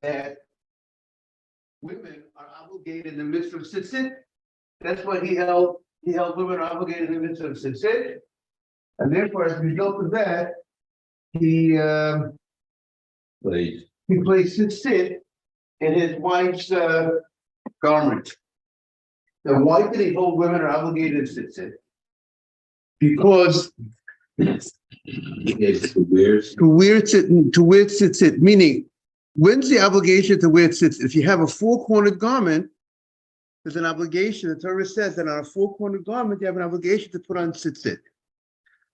that women are obligated in the midst of tzitzit. That's what he held. He held women obligated in the midst of tzitzit, and therefore, as a result of that, he placed tzitzit in his wife's garment. Now, why did he hold women are obligated to tzitzit? Because to wear tzitzit, meaning when's the obligation to wear tzitzit? If you have a four-cornered garment, there's an obligation. The Torah says that on a four-cornered garment, you have an obligation to put on tzitzit.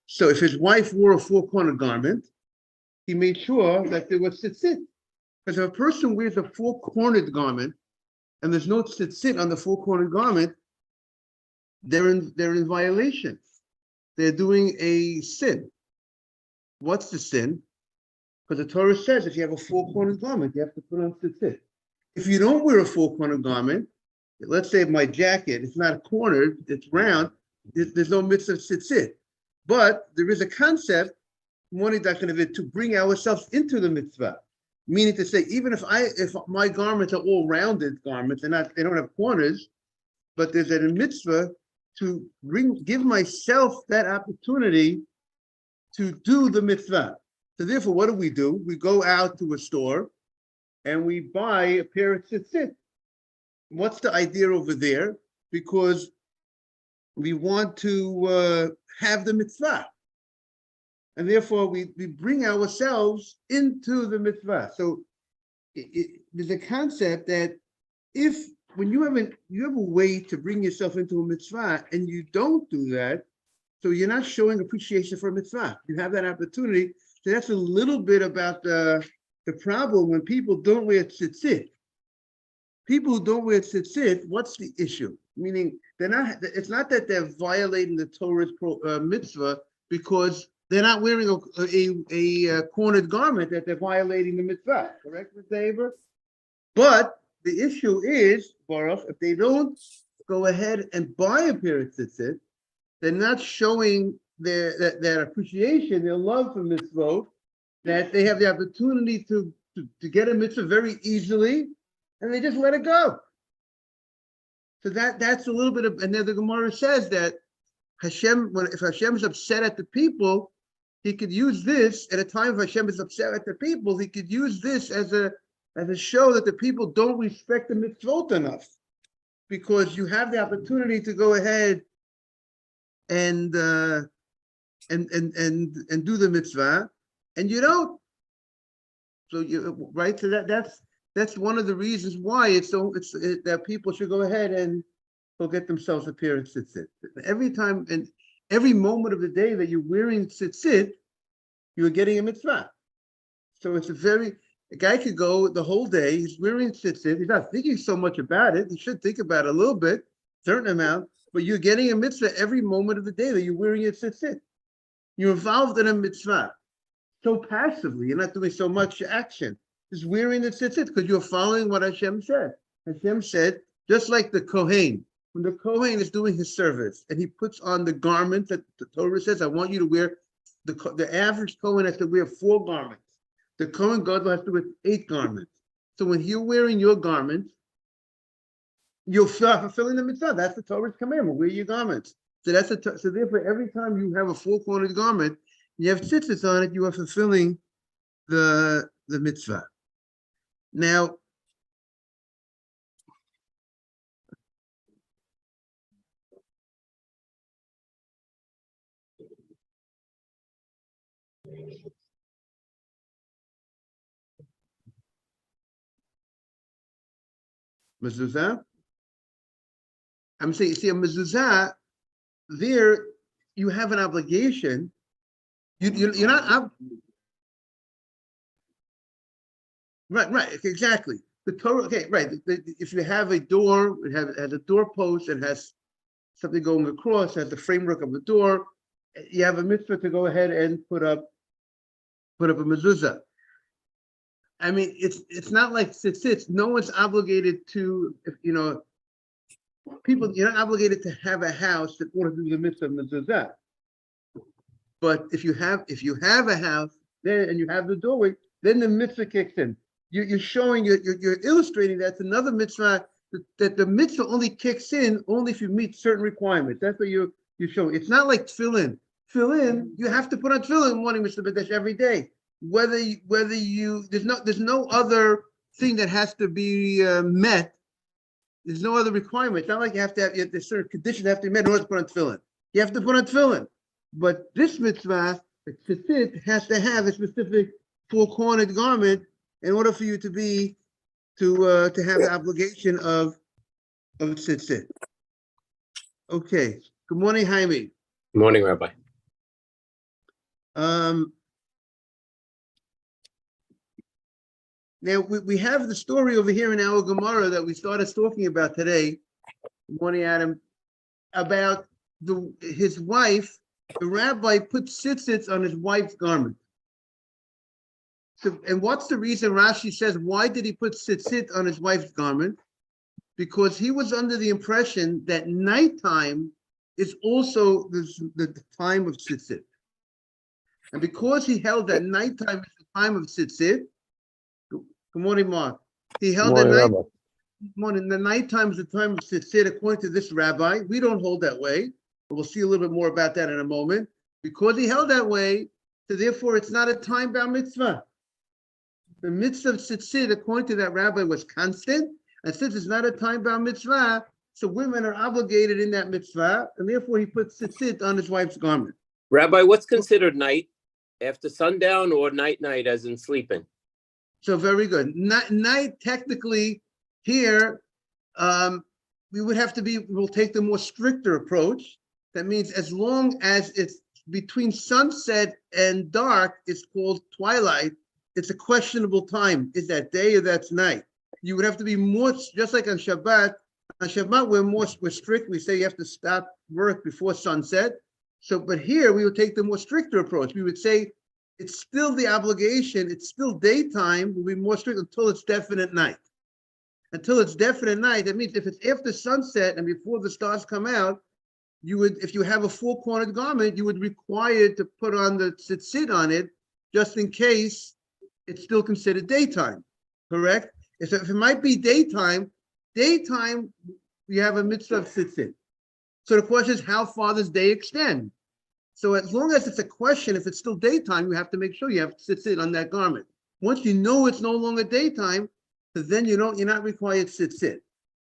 So if his wife wore a four-cornered garment, he made sure that there was tzitzit. Because if a person wears a four-cornered garment and there's no tzitzit on the four-cornered garment, they're in violation. They're doing a sin. What's the sin? Because the Torah says if you have a four-cornered garment, you have to put on tzitzit. If you don't wear a four-cornered garment, let's say my jacket, it's not cornered, it's round, there's no mitzvah tzitzit. But there is a concept, to bring ourselves into the mitzvah. Meaning to say, even if my garments are all rounded garments, they don't have corners, but there's a mitzvah to give myself that opportunity to do the mitzvah. So therefore, what do? We go out to a store and we buy a pair of tzitzit. What's the idea over there? Because we want to have the mitzvah. And therefore, we bring ourselves into the mitzvah. So there's a concept that when you have a way to bring yourself into a mitzvah and you don't do that, so you're not showing appreciation for a mitzvah. You have that opportunity. So that's a little bit about the problem when people don't wear tzitzit. People who don't wear tzitzit, what's the issue? Meaning it's not that they're violating the Torah's mitzvah because they're not wearing a cornered garment, that they're violating the mitzvah. Correct, Mr. Aber? But the issue is, Baruch, if they don't go ahead and buy a pair of tzitzit, they're not showing their appreciation, their love for mitzvot, that they have the opportunity to get a mitzvah very easily, and they just let it go. So that's a little bit of, and then the Gemara says that if Hashem is upset at the people, he could use this at a time if Hashem is upset at the people, he could use this as a show that the people don't respect the mitzvot enough, because you have the opportunity to go ahead and do the mitzvah, and you don't. So that's one of the reasons why that people should go ahead and go get themselves a pair of tzitzit. Every time and every moment of the day that you're wearing tzitzit, you're getting a mitzvah. So a guy could go the whole day, he's wearing tzitzit, he's not thinking so much about it, he should think about it a little bit, certain amount, but you're getting a mitzvah every moment of the day that you're wearing a tzitzit. You're involved in a mitzvah. So passively, you're not doing so much action. Just wearing the tzitzit because you're following what Hashem said. Hashem said, just like the Kohen, when the Kohen is doing his service and he puts on the garment that the Torah says, I want you to wear, the average Kohen has to wear 4 garments. The Kohen Gadol has to wear 8 garments. So when you're wearing your garments, you're fulfilling the mitzvah. That's the Torah's commandment. Wear your garments. So therefore, every time you have a 4-cornered garment, you have tzitzits on it, you are fulfilling the mitzvah. Now, mezuzah. I'm saying, see, a mezuzah, there you have an obligation. You're not right, exactly. The Torah, okay, right. If you have a door, it has a doorpost, it has something going across, has the framework of the door, you have a mitzvah to go ahead and put up a mezuzah. I mean, it's not like tzitzit. No one's obligated to, people, you're not obligated to have a house in order to do the mitzvah of mezuzah. But if you have a house there and you have the doorway, then the mitzvah kicks in. you're showing, you're illustrating that's another mitzvah, that the mitzvah only kicks in only if you meet certain requirements. That's what you're showing. It's not like tefillin. Tefillin, you have to put on tefillin morning, Mr. Badesh, every day. Whether you there's no other thing that has to be met. There's no other requirement. It's not like you have there's certain conditions that have to be met in order to put on tefillin. You have to put on tefillin. But this mitzvah, the tzitzit, has to have a specific four-cornered garment in order for you to have the obligation of tzitzit. Okay. Good morning, Jaime. Good morning, Rabbi. Now we have the story over here in our Gemara that we started talking about today. Good morning, Adam. About his wife. The rabbi put tzitzits on his wife's garment. So, and what's the reason? Rashi says, why did he put tzitzit on his wife's garment? Because he was under the impression that nighttime is also the time of tzitzit. And because he held that nighttime is the time of tzitzit, good morning, Mark. He held that the nighttime is the time of tzitzit according to this rabbi. We don't hold that way. But we'll see a little bit more about that in a moment. Because he held that way, so therefore it's not a time-bound mitzvah. The mitzvah of tzitzit, according to that rabbi, was constant. And since it's not a time-bound mitzvah, so women are obligated in that mitzvah, and therefore he put tzitzit on his wife's garment. Rabbi, what's considered night? After sundown or night as in sleeping? So very good. Night, technically, here, we'll take the more stricter approach. That means as long as it's between sunset and dark, it's called twilight. It's a questionable time. Is that day or that's night? You would have to be more, just like on Shabbat. On Shabbat, we're strict. We say you have to stop work before sunset. So, but here we would take the more stricter approach. We would say it's still the obligation. It's still daytime. We'll be more strict until it's definite night. Until it's definite night. That means if it's after sunset and before the stars come out, you would, if you have a four-cornered garment, you would require to put on the tzitzit on it, just in case it's still considered daytime, correct? If it might be daytime, you have a mitzvah of tzitzit. So the question is, how far does day extend? So as long as it's a question, if it's still daytime, you have to make sure you have tzitzit on that garment. Once you know it's no longer daytime, then you're not required tzitzit.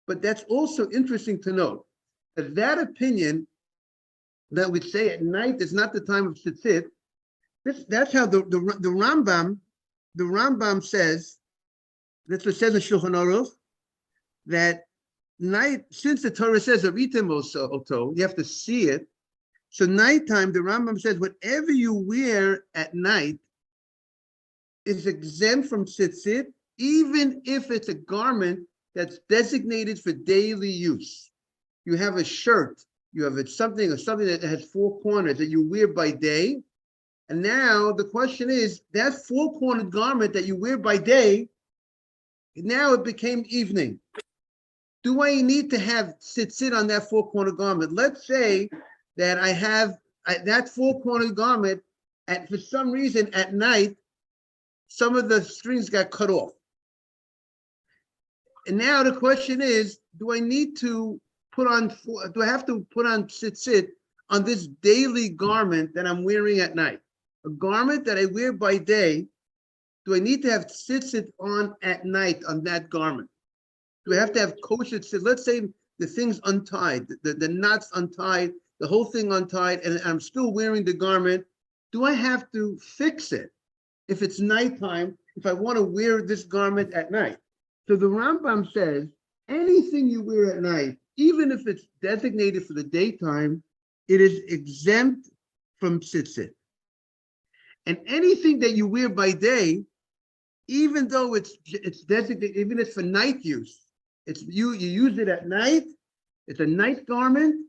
But that's also interesting to note. That opinion that would say at night is not the time of tzitzit, that's how the Rambam says, that's what says in Shulchan Aruch, that night, since the Torah says aritem oto, you have to see it. So nighttime, the Rambam says, whatever you wear at night is exempt from tzitzit, even if it's a garment that's designated for daily use. You have a shirt, you have something that has four corners that you wear by day. And now the question is, that four-cornered garment that you wear by day, now it became evening. Do I need to have tzitzit on that four-cornered garment? Let's say that I have that four-cornered garment, and for some reason at night, some of the strings got cut off. And now the question is, do I have to put on tzitzit on this daily garment that I'm wearing at night? A garment that I wear by day, do I need to have tzitzit on at night on that garment? Do I have to have kosher tzitzit? Let's say the thing's untied, the knot's untied, the whole thing untied, and I'm still wearing the garment. Do I have to fix it if it's nighttime, if I want to wear this garment at night? So the Rambam says, anything you wear at night, even if it's designated for the daytime, it is exempt from tzitzit. And anything that you wear by day, even though it's designated, even if it's for night use, you use it at night, it's a night garment.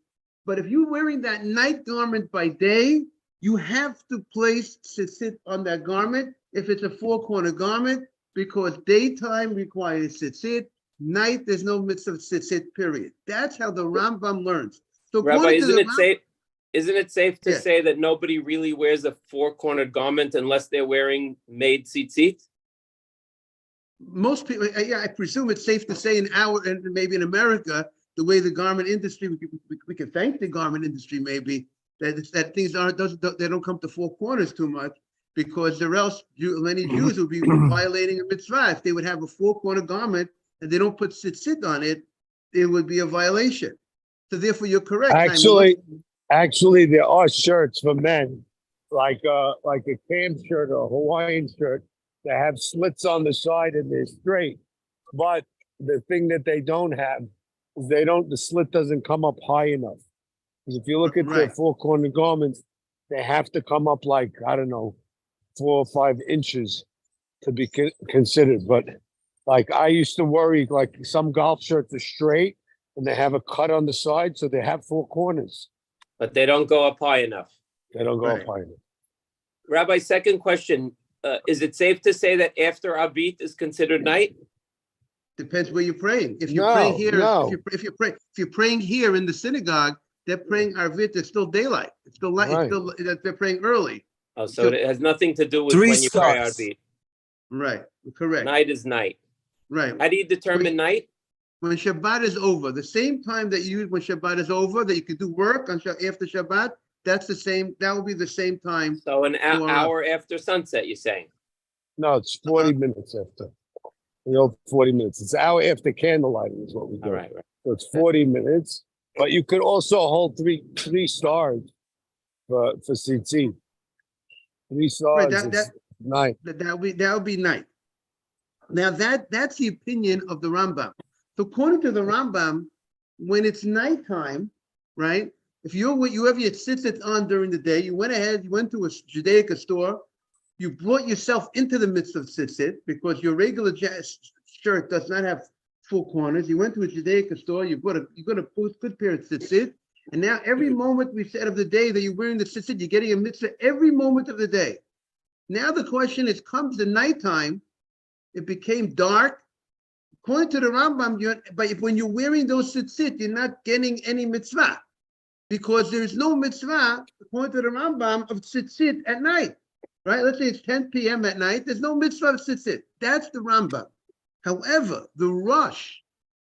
But if you're wearing that night garment by day, you have to place tzitzit on that garment if it's a four-corner garment, because daytime requires tzitzit. Night, there's no mitzvah of tzitzit, period. That's how the Rambam learns. So Rabbi, isn't it safe to say that nobody really wears a four-cornered garment unless they're wearing made tzitzit? most people, yeah, I presume it's safe to say in our, and maybe in America, the way the garment industry, we can thank the garment industry maybe, that things they don't come to four corners too much, because or else many Jews would be violating a mitzvah. If they would have a four-corner garment and they don't put tzitzit on it, it would be a violation. So therefore, you're correct. Actually, there are shirts for men, like a camp shirt or a Hawaiian shirt, that have slits on the side and they're straight. But the thing that they don't have is the slit doesn't come up high enough. Because if you look at their four-corner garments, they have to come up like, I don't know, 4 or 5 inches to be considered. But like I used to worry, like some golf shirts are straight and they have a cut on the side, so they have 4 corners. But they don't go up high enough. They don't go up high enough. Rabbi, second question. Is it safe to say that after Abit is considered night? Depends where you're praying. If you're praying here, if you're praying here in the synagogue, they're praying Arvit, it's still daylight. It's still light. Right. It's still, they're praying early. Oh, so it has nothing to do with when you pray Arvit. Right, correct. Night is night. Right. How do you determine night? When Shabbat is over, the same time that you use when Shabbat is over, that you can do work on after Shabbat, that's the same, that will be the same time. So an hour after sunset, you're saying? No, it's 40 minutes after. 40 minutes. It's an hour after candlelight is what we do. All right. So it's 40 minutes. But you could also hold three stars for tzitzit. 3 stars is night. That would be night. Now that's the opinion of the Rambam. So according to the Rambam, when it's nighttime, right? If you have your tzitzit on during the day, you went to a Judaica store, you brought yourself into the midst of tzitzit because your regular shirt does not have 4 corners. You went to a Judaica store, you got a good pair of tzitzit, and now every moment we said of the day that you're wearing the tzitzit, you're getting a mitzvah every moment of the day. Now the question is, comes the nighttime, it became dark. According to the Rambam, but when you're wearing those tzitzit, you're not getting any mitzvah, because there's no mitzvah, according to the Rambam, of tzitzit at night, right? Let's say it's 10 p.m. at night. There's no mitzvah of tzitzit. That's the Rambam. However, the Rosh,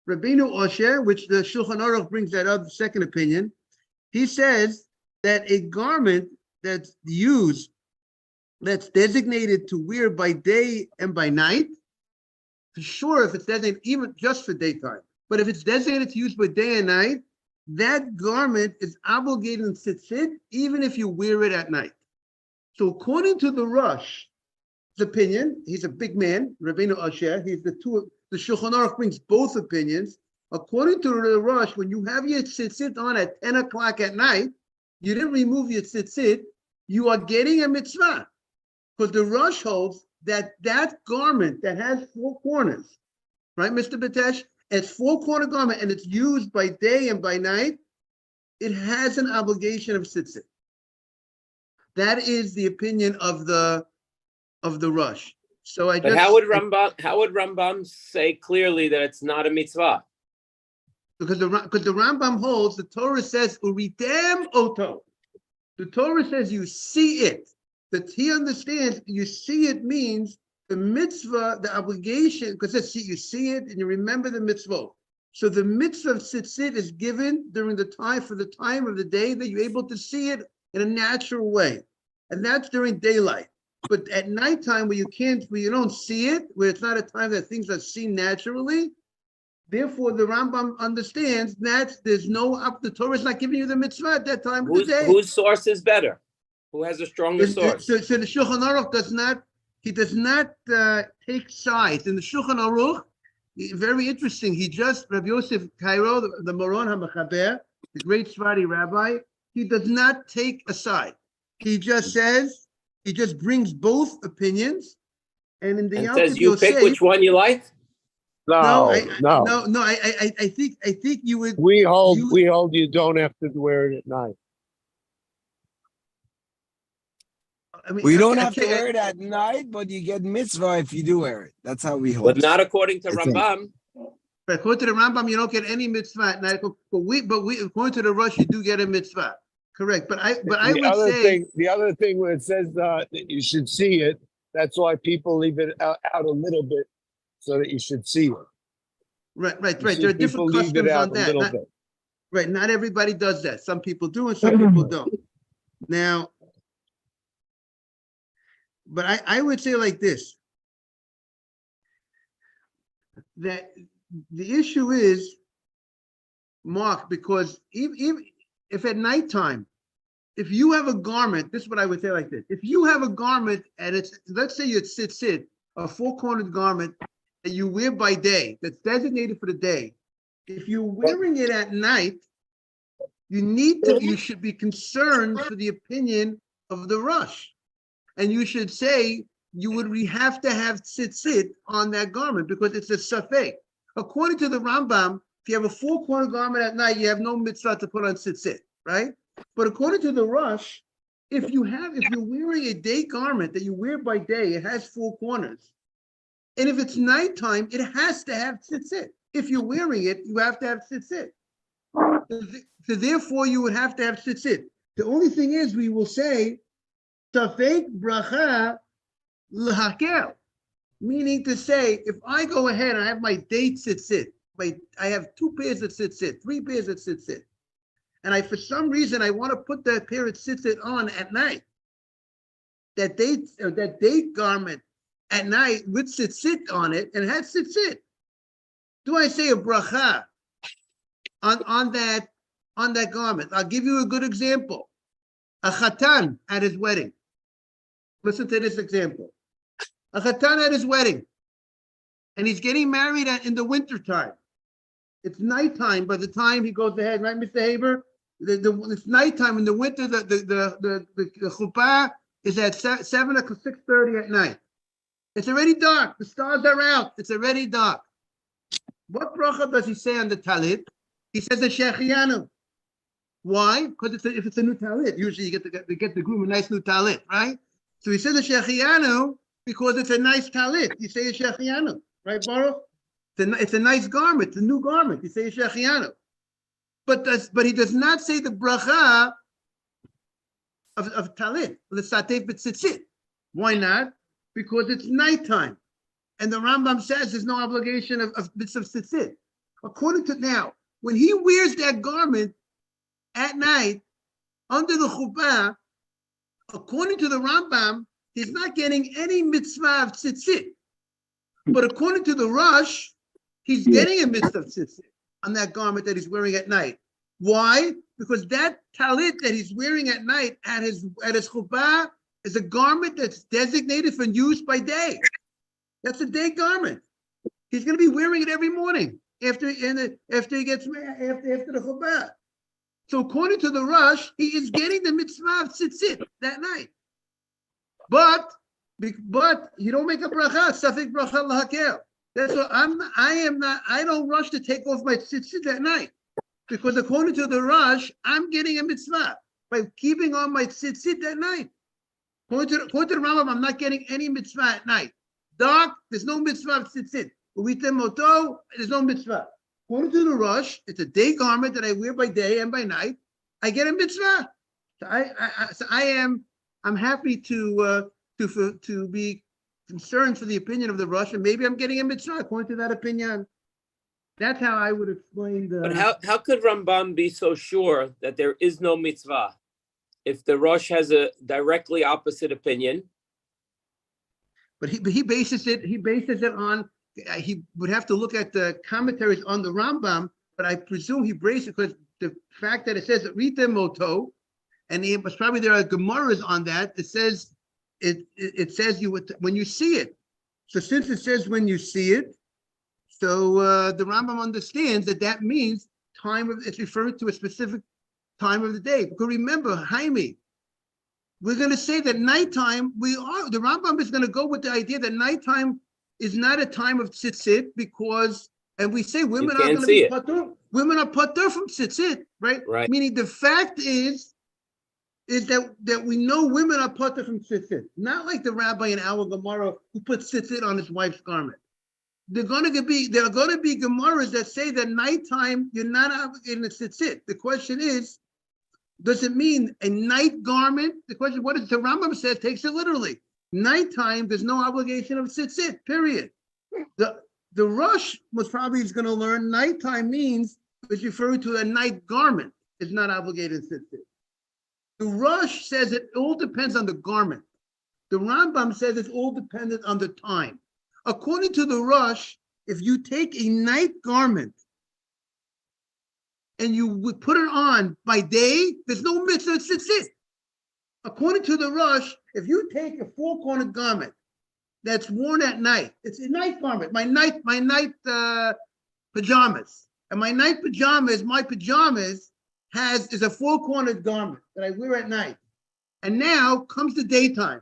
Rabbeinu Osher, which the Shulchan Aruch brings that up, the second opinion, he says that a garment that's used, that's designated to wear by day and by night, for sure, if it's designated even just for daytime, but if it's designated to use by day and night, that garment is obligated in tzitzit, even if you wear it at night. So according to the Rosh's opinion, he's a big man, Rabbeinu Asher, the Shulchan Aruch brings both opinions. According to the Rosh, when you have your tzitzit on at 10 o'clock at night, you didn't remove your tzitzit, you are getting a mitzvah. Because the Rosh holds that garment that has 4 corners, right, Mr. Batesh? It's 4-corner garment and it's used by day and by night, it has an obligation of tzitzit. That is the opinion of the Rosh. So how would Rambam say clearly that it's not a mitzvah? Because the Rambam holds, the Torah says uridem oto. The Torah says you see it. That he understands you see it means the mitzvah, the obligation, because you see it and you remember the mitzvah. So the mitzvah of tzitzit is given during the time of the day that you're able to see it in a natural way. And that's during daylight. But at nighttime where you don't see it, where it's not a time that things are seen naturally, therefore the Rambam understands that the Torah is not giving you the mitzvah at that time of the day. Whose source is better? Who has a stronger source? So the Shulchan Aruch does not take sides. In the Shulchan Aruch, very interesting, Rabbi Yosef Cairo, the Moron HaMechaber, the great Sephardi rabbi, he does not take a side. He just brings both opinions, and in the and says you pick which one you like. No. I think you would. We hold you don't have to wear it at night. I mean, we don't have to wear it at night, but you get mitzvah if you do wear it. That's how we hold. But not according to Rambam. But according to the Rambam, you don't get any mitzvah at night. But we according to the Rosh, you do get a mitzvah. Correct. But I would say the other thing where it says that you should see it, that's why people leave it out a little bit, so that you should see it. Right. You see There are people different leave it customs out on a that. little Not, bit. right. Not everybody does that. Some people do and some people don't. Now, but I would say like this, that the issue is, Mark, because even if at nighttime, if you have a garment, this is what I would say like this. If you have a garment and it's, let's say it's sit, a four-cornered garment that you wear by day, that's designated for the day. If you're wearing it at night, you should be concerned for the opinion of the rush. And you should say, we have to have sit on that garment because it's a safek. According to the Rambam, if you have a four-cornered garment at night, you have no mitzvah to put on sit, right? But according to the Rush, if you're wearing a day garment that you wear by day, it has four corners. And if it's nighttime, it has to have sit. If you're wearing it, you have to have sit. So therefore, you would have to have sit. The only thing is, we will say, safek bracha l'hakel, meaning to say, if I go ahead and I have my date sit, I have 2 pairs of sit, 3 pairs of sit, and for some reason, I want to put that pair of sit on at night. That date garment at night with sit on it, and it has sit. Do I say a bracha on that garment? I'll give you a good example. A chatan at his wedding. Listen to this example. A chatan at his wedding, and he's getting married in the wintertime. It's nighttime by the time he goes ahead, right, Mr. Haber? It's nighttime in the winter. The chuppah is at 7 o'clock, 6:30 at night. It's already dark. The stars are out. It's already dark. What bracha does he say on the talit? He says the shechianu. Why? Because if it's a new talit, usually you get the groom a nice new talit, right? So he says the shechianu because it's a nice talit. You say a shechianu, right, Baruch? It's a nice garment. It's a new garment. You say a shechianu. But he does not say the bracha of talit, the satef b'tzitzit. Why not? Because it's nighttime. And the Rambam says there's no obligation of mitzvah tzitzit. According to now, when he wears that garment at night under the chuppah, according to the Rambam, he's not getting any mitzvah of tzitzit. But according to the Rush, he's getting a mitzvah of tzitzit on that garment that he's wearing at night. Why? Because that talit that he's wearing at night at his chuppah is a garment that's designated for use by day. That's a day garment. He's going to be wearing it every morning after he gets after the chuppah. So according to the Rush, he is getting the mitzvah of tzitzit that night. But you don't make a bracha, safek bracha l'hakel. That's what I don't rush to take off my tzitzit that night. Because according to the Rush, I'm getting a mitzvah by keeping on my tzitzit that night. According to the Rambam, I'm not getting any mitzvah at night. Dark, there's no mitzvah of tzitzit. Uvitem moto, there's no mitzvah. According to the Rush, it's a day garment that I wear by day and by night. I get a mitzvah. So I'm happy to be concerned for the opinion of the Rush, and maybe I'm getting a mitzvah according to that opinion. That's how I would explain the. But how could Rambam be so sure that there is no mitzvah if the Rosh has a directly opposite opinion? But he bases it on. He would have to look at the commentaries on the Rambam, but I presume he bases it because the fact that it says Rita Moto, and probably there are Gemaras on that. It says it says when you see it. So since it says when you see it. So the Rambam understands that means it's referring to a specific time of the day. Because remember, Jaime, we're going to say that nighttime, the Rambam is going to go with the idea that nighttime is not a time of tzitzit because, and we say women are going to be patur. Women are patur from tzitzit, right? Right. Meaning the fact is that we know women are patur from tzitzit. Not like the rabbi in our Gemara who put tzitzit on his wife's garment. There are going to be Gemaras that say that nighttime you're not obligated to tzitzit. The question is, does it mean a night garment? The question, what is the Rambam says, takes it literally. Nighttime, there's no obligation of tzitzit, period. The Rosh was probably is going to learn nighttime means it's referring to a night garment. It's not obligated to tzitzit. The Rosh says it all depends on the garment. The Rambam says it's all dependent on the time. According to the Rosh, if you take a night garment and you would put it on by day, there's no mitzvah tzitzit. According to the Rosh, if you take a four-cornered garment that's worn at night, it's a night garment. My night pajamas, and my pajamas is a four-cornered garment that I wear at night. And now comes the daytime.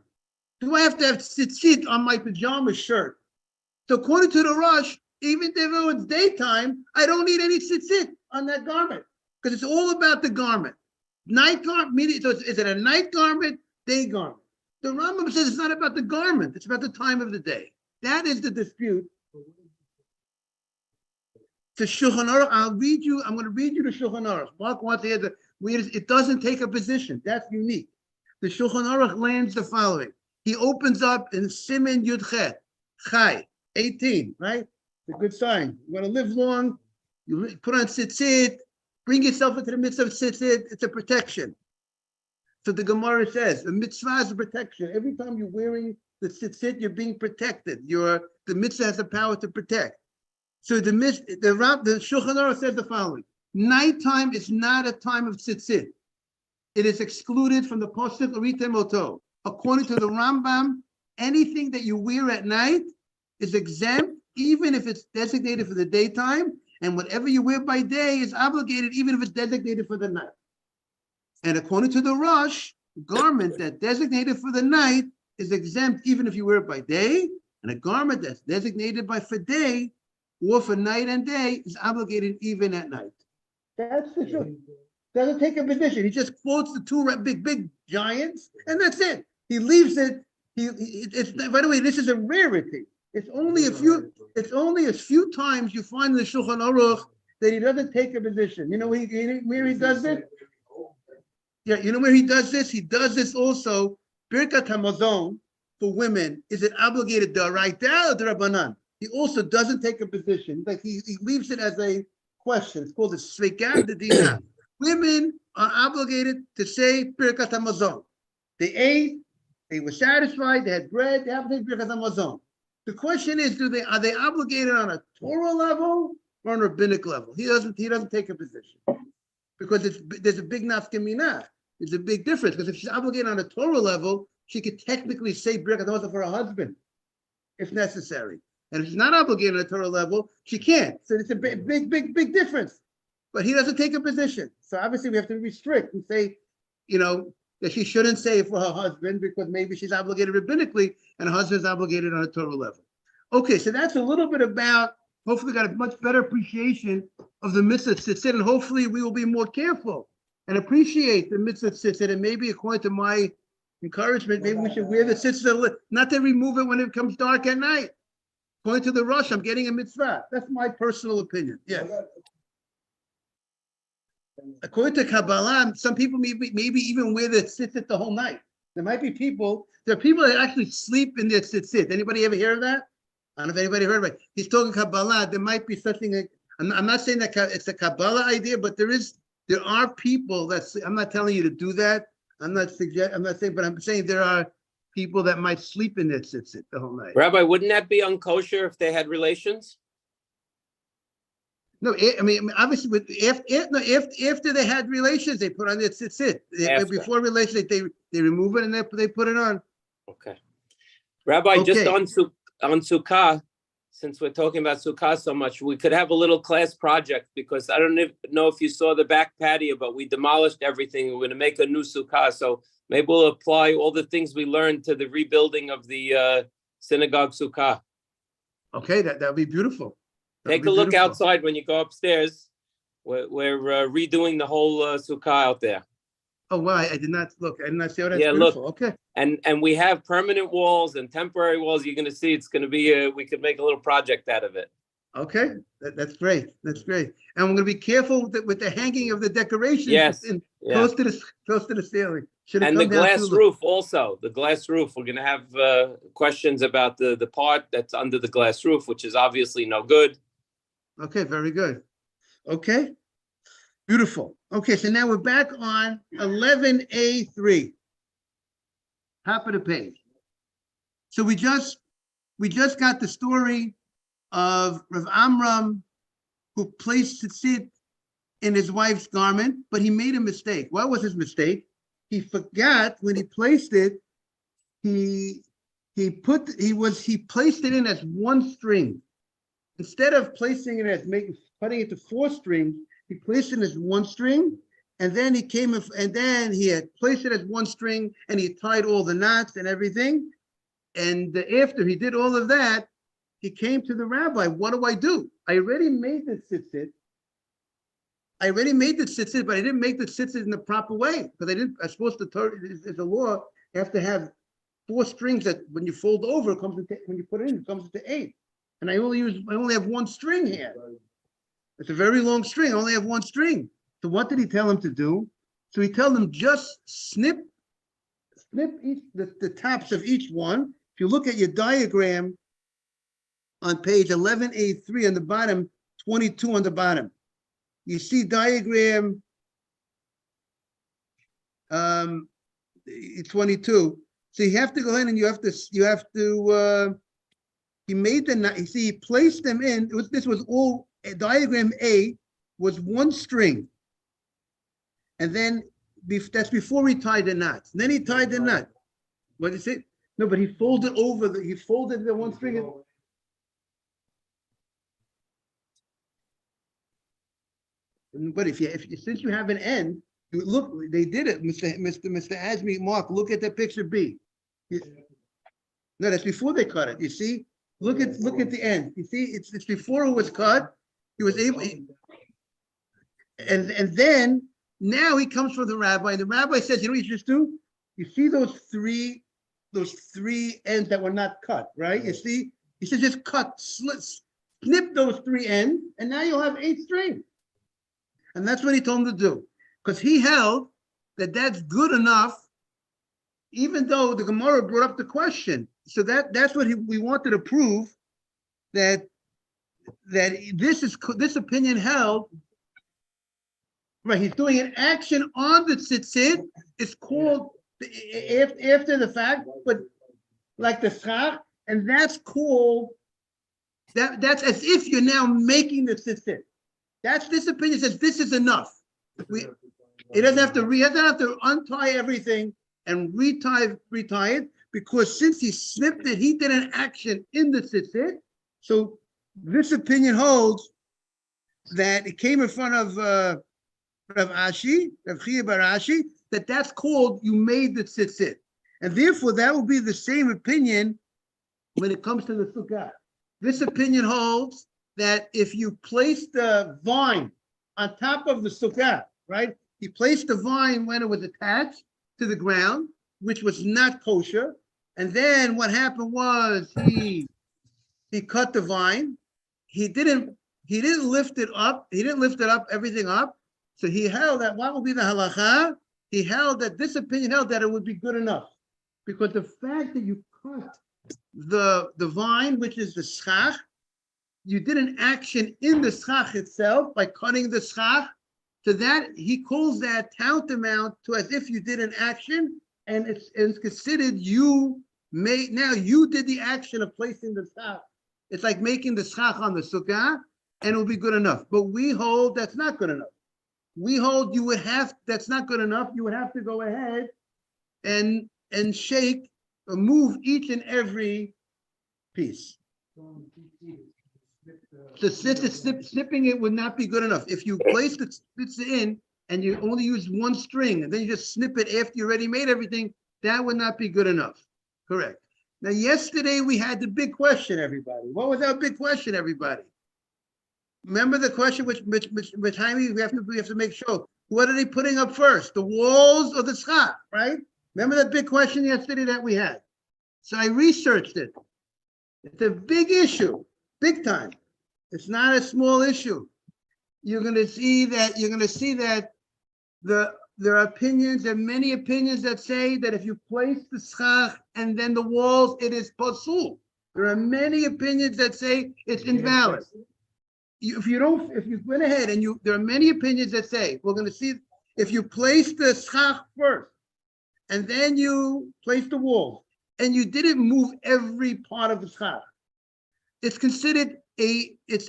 Do I have to have tzitzit on my pajama shirt? So according to the Rosh, even if it's daytime, I don't need any tzitzit on that garment because it's all about the garment. Night garment, meaning, so is it a night garment, day garment? The Rambam says it's not about the garment, it's about the time of the day. That is the dispute. To Shulchan Aruch, I'm going to read you the Shulchan Aruch. Mark wants to hear it doesn't take a position. That's unique. The Shulchan Aruch lands the following. He opens up in Siman Yudchet, Chai, 18, right? It's a good sign. You want to live long, you put on tzitzit, bring yourself into the midst of tzitzit, it's a protection. So the Gemara says, the mitzvah is a protection. Every time you're wearing the tzitzit, you're being protected. The mitzvah has the power to protect. So the Shulchan Aruch says the following: nighttime is not a time of tzitzit. It is excluded from the posuk Orite Moto. According to the Rambam, anything that you wear at night is exempt, even if it's designated for the daytime, and whatever you wear by day is obligated, even if it's designated for the night. And according to the Rosh, garment that's designated for the night is exempt, even if you wear it by day, and a garment that's designated for day or for night and day is obligated even at night. That's the truth. Doesn't take a position. He just quotes the two big giants, and that's it. He leaves it. It's by the way, this is a rarity. It's only a few times you find in the Shulchan Aruch that he doesn't take a position. You know where he does this? Yeah, you know where he does this? He does this also. Birkat Hamazon for women, is it obligated d'oraita or d'Rabbanan? He also doesn't take a position. Like he leaves it as a question. It's called the Succah d'Dina. Women are obligated to say Birkat Hamazon. They ate, they were satisfied, they had bread, they have to say Birkat Hamazon. The question is, are they obligated on a Torah level or on a rabbinic level? He doesn't take a position because there's a big nafkamina. There's a big difference because if she's obligated on a Torah level, she could technically say Birkat Hamazon for her husband if necessary. And if she's not obligated on a Torah level, she can't. So it's a big difference. But he doesn't take a position. So obviously we have to restrict and say, that she shouldn't say it for her husband because maybe she's obligated rabbinically and her husband's obligated on a Torah level. Okay, so that's a little bit about, hopefully got a much better appreciation of the mitzvah tzitzit, and hopefully we will be more careful and appreciate the mitzvah tzitzit, and maybe according to my encouragement, maybe we should wear the tzitzit, not to remove it when it becomes dark at night. According to the Rosh, I'm getting a mitzvah. That's my personal opinion. Yes. According to Kabbalah, some people maybe even wear the tzitzit the whole night. There are people that actually sleep in their tzitzit. Anybody ever hear of that? I don't know if anybody heard of it. He's talking Kabbalah. There might be something. I'm not saying that it's a Kabbalah idea, but there are people I'm not telling you to do that. I'm not saying, but I'm saying there are people that might sleep in their tzitzit the whole night. Rabbi, wouldn't that be unkosher if they had relations? No, I mean obviously, after they had relations, they put on their tzitzit. Before relations, they remove it and they put it on. Okay, Rabbi, just on Sukkah, since we're talking about Sukkah so much, we could have a little class project because I don't know if you saw the back patio, but we demolished everything. We're going to make a new Sukkah, so maybe we'll apply all the things we learned to the rebuilding of the synagogue Sukkah. Okay, that would be beautiful. Take a look outside when you go upstairs. We're redoing the whole Sukkah out there. Oh, wow. I did not look. I did not see how that's beautiful. Look. Okay. And we have permanent walls and temporary walls. You're going to see it's going to be, we could make a little project out of it. Okay, that's great. That's great. And we're gonna be careful with the hanging of the decorations. Yes, And yeah. close to the ceiling. Should have And the come down glass too low. roof also, the glass roof. We're gonna have questions about the part that's under the glass roof, which is obviously no good. Okay, very good. Okay, beautiful. Okay, so now we're back on 11A3. Top of the page. So we just got the story of Rav Amram, who placed tzitzit in his wife's garment, but he made a mistake. What was his mistake? He forgot when he placed it, he placed it in as one string. Instead of placing it as cutting it to 4 strings, he placed it as 1 string, and then he had placed it as 1 string, and he tied all the knots and everything. And after he did all of that, he came to the rabbi. What do I do? I already made the tzitzit. But I didn't make the tzitzit in the proper way because I'm supposed to. There's a law. You have to have 4 strings that when you fold over, when you put it in, it comes to 8. And I only have 1 string here. It's a very long string. I only have 1 string. So what did he tell him to do? So he told him just snip the tops of each one. If you look at your diagram on page 11A3 on the bottom, 22 on the bottom, you see diagram 22. So you have to go in and he made you see, he placed them in. This was all diagram A was 1 string, and then that's before he tied the knots. And then he tied the knot. What is it? No, but he folded the 1 string. But since you have an end, look, they did it, Mr. Azmi, Mark. Look at that picture B. No, that's before they cut it. You see, look at the end. You see, it's before it was cut. He was able, and then now he comes from the rabbi. And the rabbi says, you know what you just do? You see those three ends that were not cut, right? You see, he says just snip those 3 ends, and now you'll have 8 strings. And that's what he told him to do, because he held that that's good enough, even though the Gemara brought up the question. So that's what we wanted to prove, that this opinion held. Right, he's doing an action on the tzitzit. It's called after the fact, but like the schach, and that's called that's as if you're now making the tzitzit. This opinion says this is enough. He doesn't have to untie everything and retie it, because since he snipped it, he did an action in the tzitzit. So this opinion holds that it came in front of Rav Chia bar Ashi, that's called you made the tzitzit. And therefore that will be the same opinion when it comes to the Sukkah. This opinion holds that if you place the vine on top of the Sukkah, right? He placed the vine when it was attached to the ground, which was not kosher. And then what happened was he cut the vine. He didn't lift it up. He didn't lift it up, everything up. So he held that, what will be the halacha? He held that this opinion held that it would be good enough, because the fact that you cut the vine, which is the schach, you did an action in the schach itself by cutting the schach. So that he calls that tantamount to as if you did an action, and it's considered you did the action of placing the schach. It's like making the schach on the sukkah, and it will be good enough. But we hold that's not good enough. We hold that's not good enough. You would have to go ahead and shake or move each and every piece. So snipping it would not be good enough. If you place the tzitzit in and you only use 1 string and then you just snip it after you already made everything, that would not be good enough. Correct. Now, yesterday we had the big question, everybody. What was our big question, everybody? Remember the question which Jaime, we have to make sure. What are they putting up first, the walls or the schach, right? Remember that big question yesterday that we had? So I researched it. It's a big issue, big time. It's not a small issue. You're going to see that there are opinions, there are many opinions that say that if you place the schach and then the walls, it is pasul. There are many opinions that say it's invalid. If you went ahead and there are many opinions that say, we're going to see, if you place the schach first and then you place the walls and you didn't move every part of the schach, it's considered it's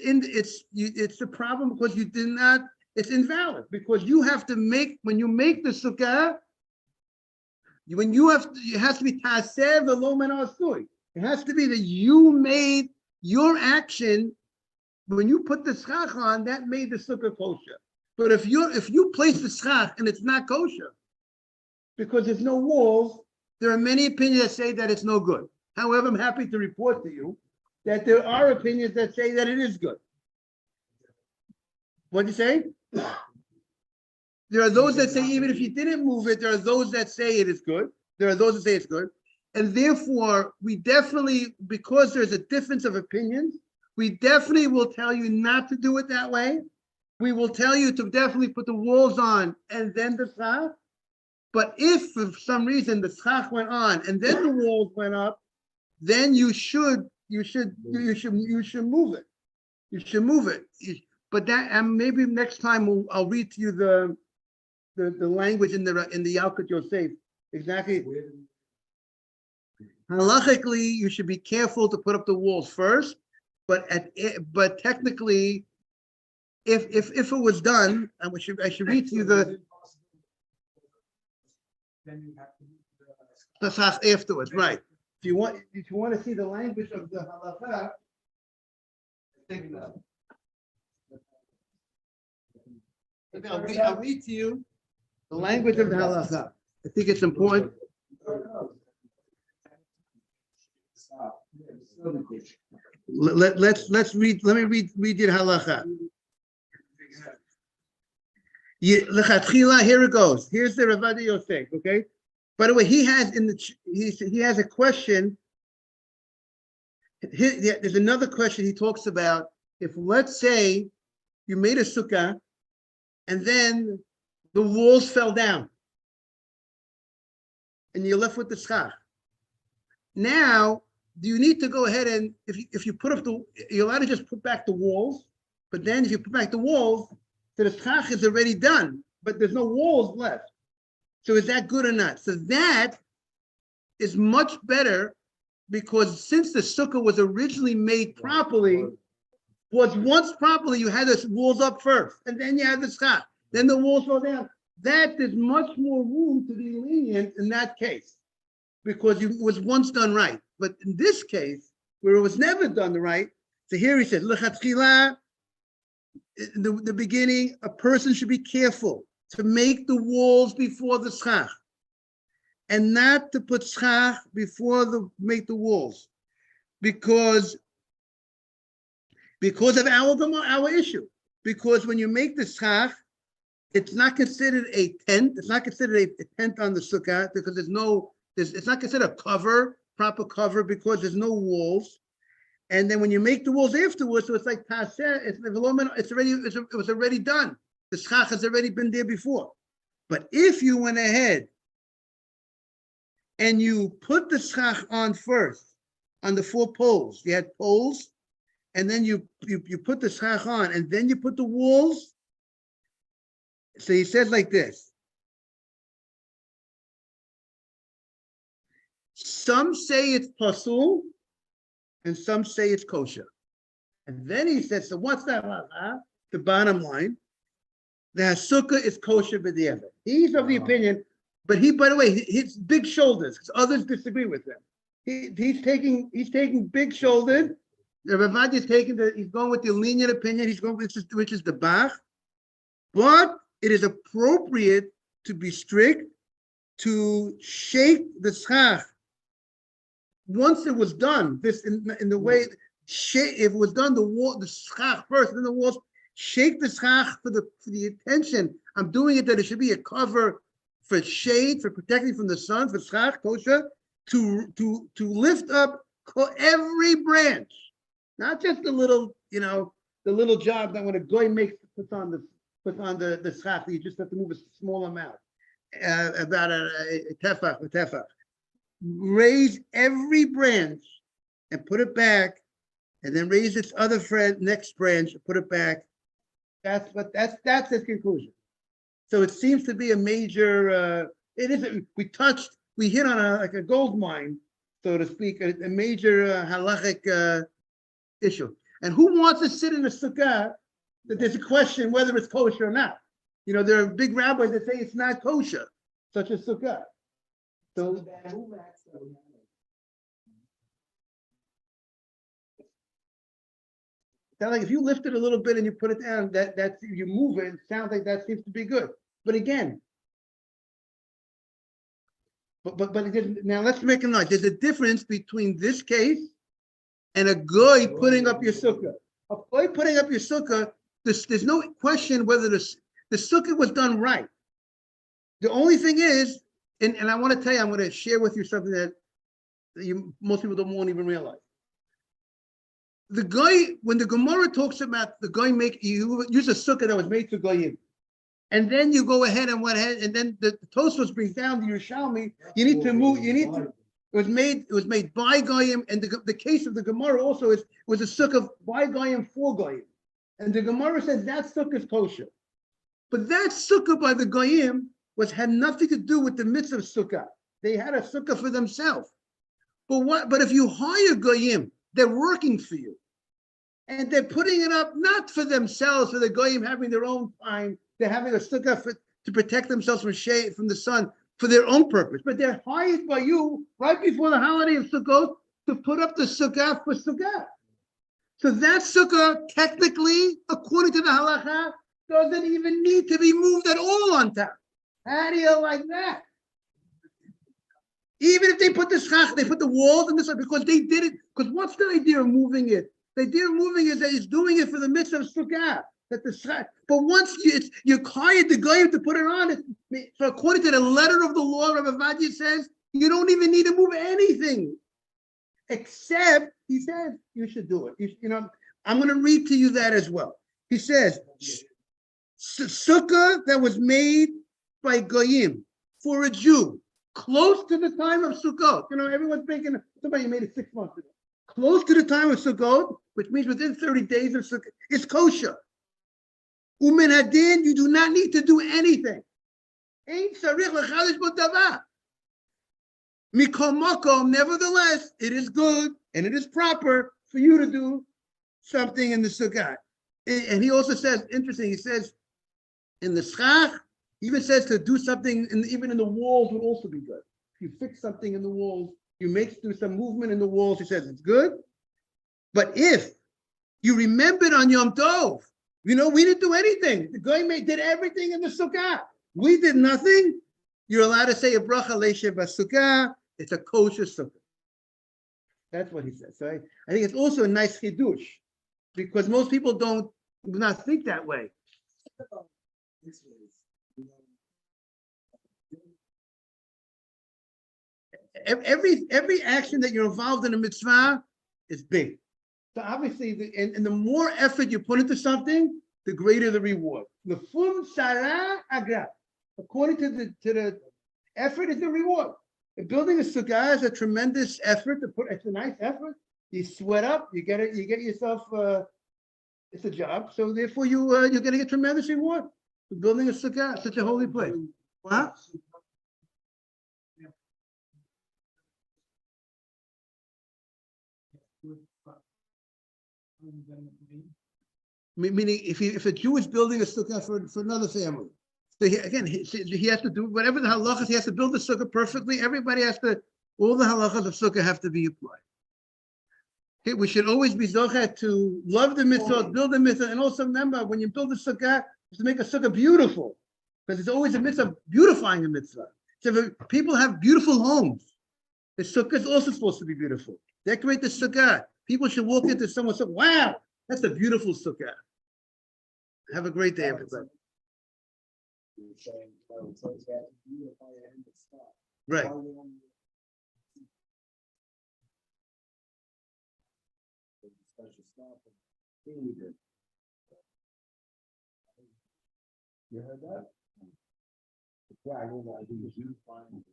a problem because you did not, it's invalid because you have to make, when you make the sukkah, it has to be taseh v'lo men asui. It has to be that you made your action, when you put the schach on, that made the sukkah kosher. But if you place the schach and it's not kosher, because there's no walls, there are many opinions that say that it's no good. However, I'm happy to report to you that there are opinions that say that it is good. What'd you say? There are those that say even if you didn't move it, there are those that say it is good. There are those that say it's good. And therefore, we definitely, because there's a difference of opinions, we definitely will tell you not to do it that way. We will tell you to definitely put the walls on and then the schach. But if for some reason the schach went on and then the walls went up, then you should move it. You should move it. But that, and maybe next time I'll read to you the language in the Yalkut Yosef. Exactly. Halachically, you should be careful to put up the walls first. But technically, if it was done, I should read to you the schach afterwards, right? If you want to see the language of the halakha, think about it. I'll read to you the language of the halakha. I think it's important. Let's read. Let me read your halakha. Here it goes. Here's the Ravad Yosef. Okay. By the way, he has a question. There's another question he talks about. If let's say you made a sukkah and then the walls fell down and you're left with the schach. Now, do you need to go ahead and if you put up you're allowed to just put back the walls, but then if you put back the walls, the schach is already done, but there's no walls left. So is that good or not? So that is much better because since the sukkah was originally made properly, you had the walls up first, and then you had the schach. Then the walls fell down. That there's much more room to be lenient in that case because it was once done right. But in this case, where it was never done right, so here he says, L'chatchila, in the beginning, a person should be careful to make the walls before the schach, and not to put schach before make the walls, because of our issue. Because when you make the schach, it's not considered a tent. It's not considered a tent on the sukkah because it's not considered a proper cover because there's no walls. And then when you make the walls afterwards, so it's like taseh. It was already done. The schach has already been there before. But if you went ahead and you put the schach on first, on the 4 poles, you had poles, and then you put the schach on, and then you put the walls. So he says like this. Some say it's pasul, and some say it's kosher. And then he says, so what's that? The bottom line. The sukkah is kosher b'diavad. He's of the opinion, but by the way, his big shoulders, because others disagree with him. He's taking big shoulders. The Ravad is he's going with the lenient opinion. He's going with which is the Bach. But it is appropriate to be strict, to shake the schach. Once it was done, this in the way, if it was done, the schach first, then the walls. Shake the schach for the intention. I'm doing it that it should be a cover for shade, for protecting from the sun, for schach, kosher, to lift up every branch, not just the little, the little job that when a goy puts on the schach, you just have to move a small amount, about a tefach. Raise every branch and put it back, and then raise its other next branch and put it back. That's the conclusion. So it seems to be a major. It isn't. We hit on like a gold mine, so to speak, a major halachic issue. And who wants to sit in a sukkah that there's a question whether it's kosher or not? You know, there are big rabbis that say it's not kosher, such as sukkah. So sounds like if you lift it a little bit and you put it down, that's you move it. It sounds like that seems to be good. But again, but again, now let's make a note. There's a difference between this case and a goy putting up your sukkah. A goy putting up your sukkah, there's no question whether the sukkah was done right. The only thing is, and I want to tell you, I'm going to share with you something that most people won't even realize. The guy, when the Gemara talks about the guy you use a sukkah that was made to goyim, and then you go ahead and then the Tosfos brings down the Yerushalmi. You need to. It was made by goyim, and the case of the Gemara also was a sukkah by goyim for goyim, and the Gemara says that sukkah is kosher, but that sukkah by the goyim had nothing to do with the mitzvah of sukkah. They had a sukkah for themselves. But if you hire goyim, they're working for you, and they're putting it up not for themselves, for the goyim having their own time. They're having a sukkah to protect themselves from shade from the sun for their own purpose. But they're hired by you right before the holiday of Sukkot to put up the sukkah for sukkah. So that sukkah, technically, according to the halacha, doesn't even need to be moved at all on top. How do you like that? Even if they put the schach, they put the walls and this, because they did it. Because what's the idea of moving it? The idea of moving is that he's doing it for the mitzvah of sukkah. That the schach, but once you hired the guy to put it on, so according to the letter of the law, Rabbi Vadia says you don't even need to move anything, except he says you should do it. I'm going to read to you that as well. He says sukkah that was made by goyim for a Jew, close to the time of Sukkot. Everyone's thinking somebody made it 6 months ago. Close to the time of Sukkot, which means within 30 days of Sukkot, it's kosher. Umin hadin, you do not need to do anything. Nevertheless, it is good and it is proper for you to do something in the sukkah. And he also says, interesting, he says in the schach, he even says to do something even in the walls would also be good. If you fix something in the walls, you do some movement in the walls, he says it's good. But if you remembered on Yom Tov, we didn't do anything. The guy did everything in the sukkah. We did nothing. You're allowed to say a bracha leisha b'sukkah. It's a kosher sukkah. That's what he says. So I think it's also a nice chidush, because most people do not think that way. Every action that you're involved in a mitzvah is big. So obviously, the more effort you put into something, the greater the reward. L'fum sarah agra. According to the effort is the reward. And building a sukkah is a tremendous effort to put. It's a nice effort. You sweat up. You get it. You get yourself. It's a job. So therefore, you're going to get tremendous reward for building a sukkah, such a holy place. What? Meaning, if a Jew is building a sukkah for another family, so he has to do whatever the halachas. He has to build the sukkah perfectly. Everybody has to. All the halachas of sukkah have to be applied. Okay, we should always be zocheh to love the mitzvah, build the mitzvah, and also remember when you build a sukkah, to make a sukkah beautiful, because it's always a mitzvah beautifying a mitzvah. So if people have beautiful homes, the sukkah is also supposed to be beautiful. Decorate the sukkah. People should walk into someone and say, "Wow, that's a beautiful sukkah." Have a great day, everybody. Right. You heard that? Yeah, I know that. I think it's beautifying.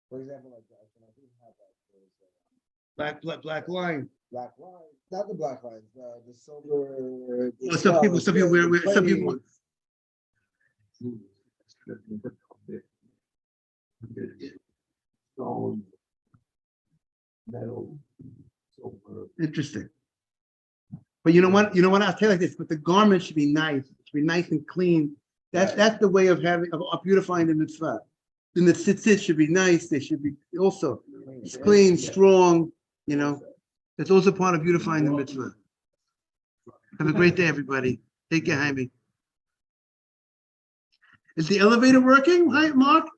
For example, like that, and I didn't have that. Black line. Black line, not the black lines, the silver. Oh, some people wear, some people. Stone, metal, silver. Interesting. But you know what? I'll tell you like this, but the garment should be nice. It should be nice and clean. That's the way of beautifying the mitzvah. And the tzitzit should be nice. They should be also clean, strong, That's also part of beautifying the mitzvah. Have a great day, everybody. Take care, Jaime. Is the elevator working? Hi, Mark.